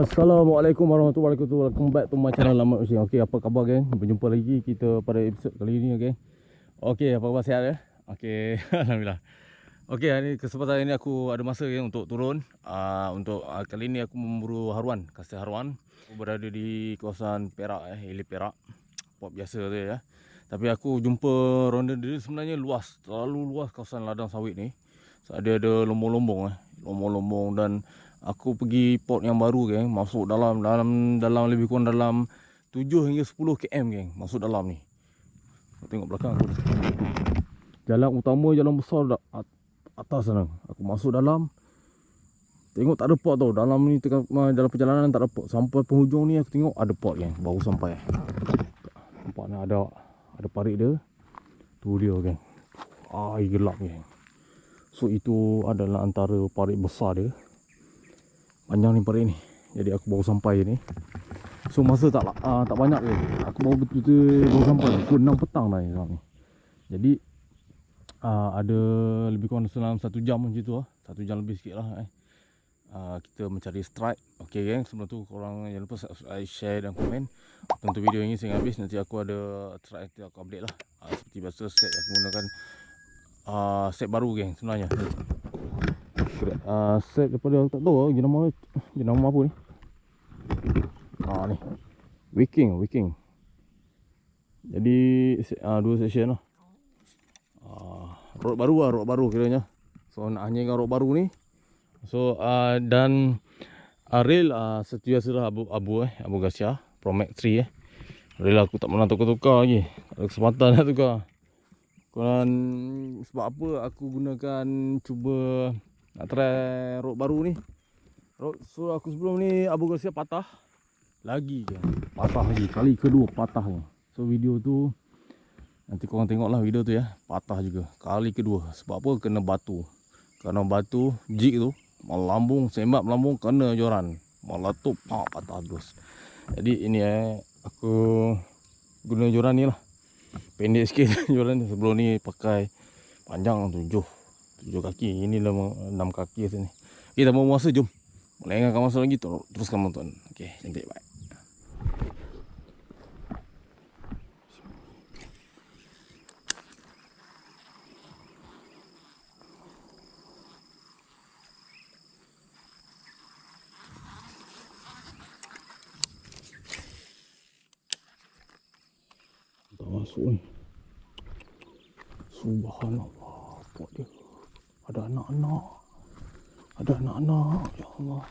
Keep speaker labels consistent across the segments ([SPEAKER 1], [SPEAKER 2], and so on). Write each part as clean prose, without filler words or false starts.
[SPEAKER 1] Assalamualaikum warahmatullahi wabarakatuh. Welcome back to my channel Lama Fishing. Okey, apa khabar geng? Berjumpa lagi kita pada episod kali ini geng. Okey, apa khabar, sihat ya? Okey, alhamdulillah. Okey, hari ni kesempatan ini aku ada masa geng untuk turun. Kali ini aku memburu haruan, kasih haruan. Aku berada di kawasan Perak Hilir Perak. Port biasa tu ya. Tapi aku jumpa ronda dia sebenarnya luas, terlalu luas kawasan ladang sawit ni. So, dia ada lombong-lombong lombong-lombong, dan aku pergi port yang baru geng, masuk dalam lebih kurang dalam 7 hingga 10 km geng, masuk dalam ni. Tengok belakang aku. Jalan utama, jalan besar atas sana. Aku masuk dalam, tengok tak ada port tau. Dalam ni dalam perjalanan tak ada port. Sampai penghujung ni aku tengok ada port geng, baru sampai. Nampak ni ada parit dia. Tu dia geng. Air gelap geng. So itu adalah antara parit besar dia. Panjang ni parit ni. Jadi aku baru sampai ni. So masa tak banyak ke. Aku baru betul-betul baru sampai. Pukul 6 petang dah ni. Jadi ada lebih kurang dalam 1 jam macam tu lah. 1 jam lebih sikit lah kita mencari strike. Ok geng, sebelum tu korang jangan lupa subscribe, share dan komen. Tonton video ini sehingga habis. Nanti aku ada strike nanti aku update lah. Seperti biasa set aku gunakan set baru geng sebenarnya. Set daripada aku tak tahu jenama apa ni. Ni Viking. Jadi 2 session lah. Rod baru kiranya. So nak hanyingkan rod baru ni. So dan reel setiap lah Abu Garcia Pro Max 3 Reel aku tak pernah tukar lagi. Tak ada kesempatan nak tukar. Sebab apa aku gunakan, cuba nak try rod baru ni. So aku sebelum ni Abu Garcia patah lagi je. Patah lagi, kali kedua patah ni. So video tu nanti korang tengok lah video tu ya. Patah juga, kali kedua. Sebab apa? Kena batu. Jig tu melambung, sembak melambung, kena joran, meletup, patah terus. Jadi ini aku guna joran ni lah. Pendek sikit joran ni. Sebelum ni pakai panjang 7 kaki. Ini 6 kaki sini. Kita mau masa, jom melengahkan masa lagi, teruskan menonton. Okey, cantik, bye. Tak masuk ni. Subhanallah, pot dia ada anak-anak. Ya Allah.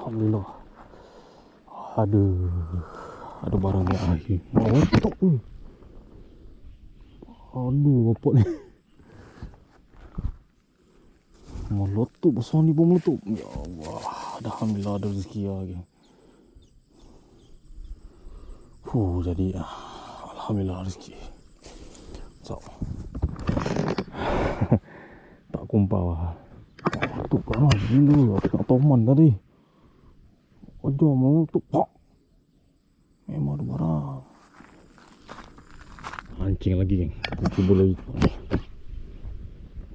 [SPEAKER 1] Alhamdulillah. Ada barang yang akhir. Mantap tu. Aduh, apa ni? Meletup besar ni pun meletup. Ya Allah, alhamdulillah ada rezeki lah geng. Jadi alhamdulillah rezeki. So. Tak kumpau lah. Tu panas gila. Aku nak toman tadi. Aduh meletup. Memang ada barang. Hancing lagi geng. Aku cuba lagi.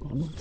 [SPEAKER 1] Aduh.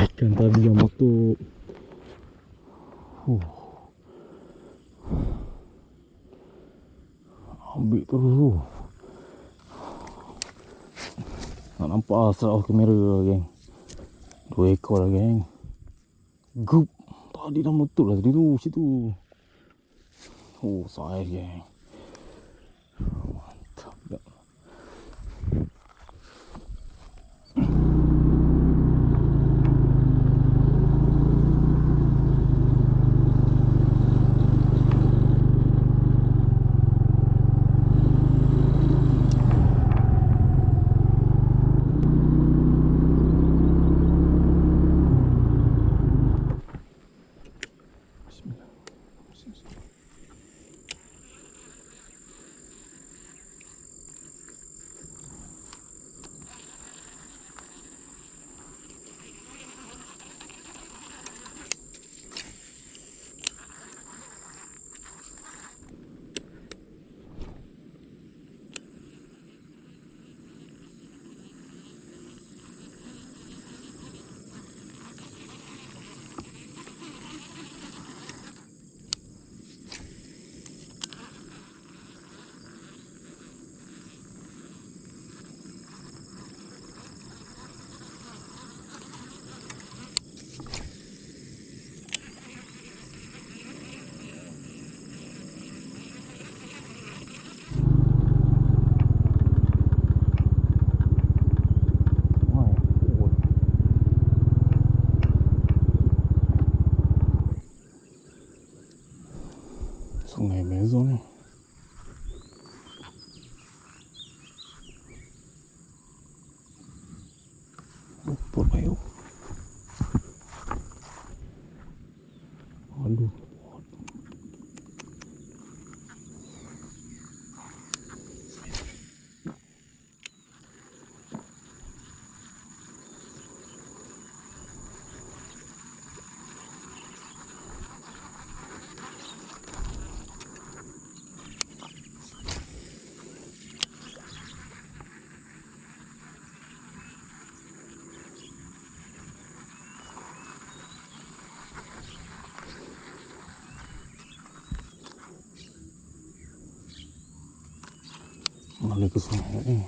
[SPEAKER 1] Ikan tadi yang masuk. Ambil terus tu. Tak nampak lah serap kamera lah geng. 2 ekor lah geng. Gup. Tadi dah meletup lah tadi tu situ. Saiz geng. Mantap dah. Sungai Mezo ni. Lupa bayu. Aduh. Mana ke sungai ni?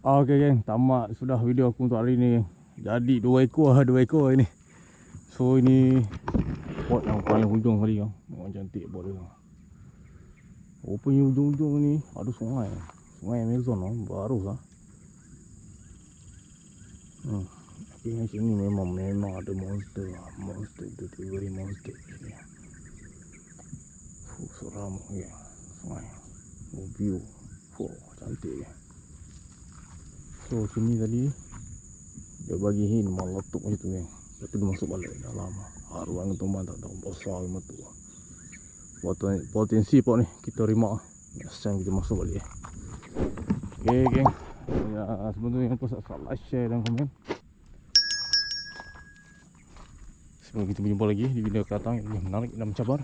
[SPEAKER 1] Okay geng, tamat sudah video aku untuk hari ni. Jadi 2 ekor ini. So ini pot yang paling hujung tadi kan. Memang cantik pot dia. Rupanya ujung-ujung ni ada sungai. Sungai Amazon lah, baru lah. Tapi yang sini memang ada monster. Monster tu very monster sini. Seram ya. Sungai. View. Cantik ya. So sini tadi dia bagi hin meletup macam tu kan. Lepas tu dia masuk balik dalam. Haruan ketumban tak tahu besar macam tu. Potensi pot ni kita rimak. Sekarang kita masuk balik. Okay geng. Ya, sebelum tu jangan lupa subscribe, like, share dan komen. Sebelum kita berjumpa lagi di video akan datang yang lebih menarik dan mencabar.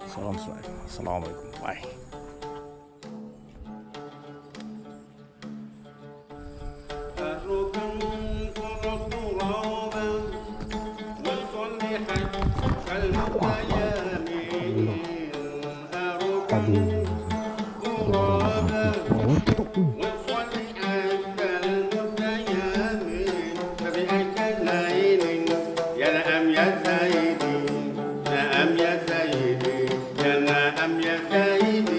[SPEAKER 1] Assalamualaikum. Bye.
[SPEAKER 2] يا سيدي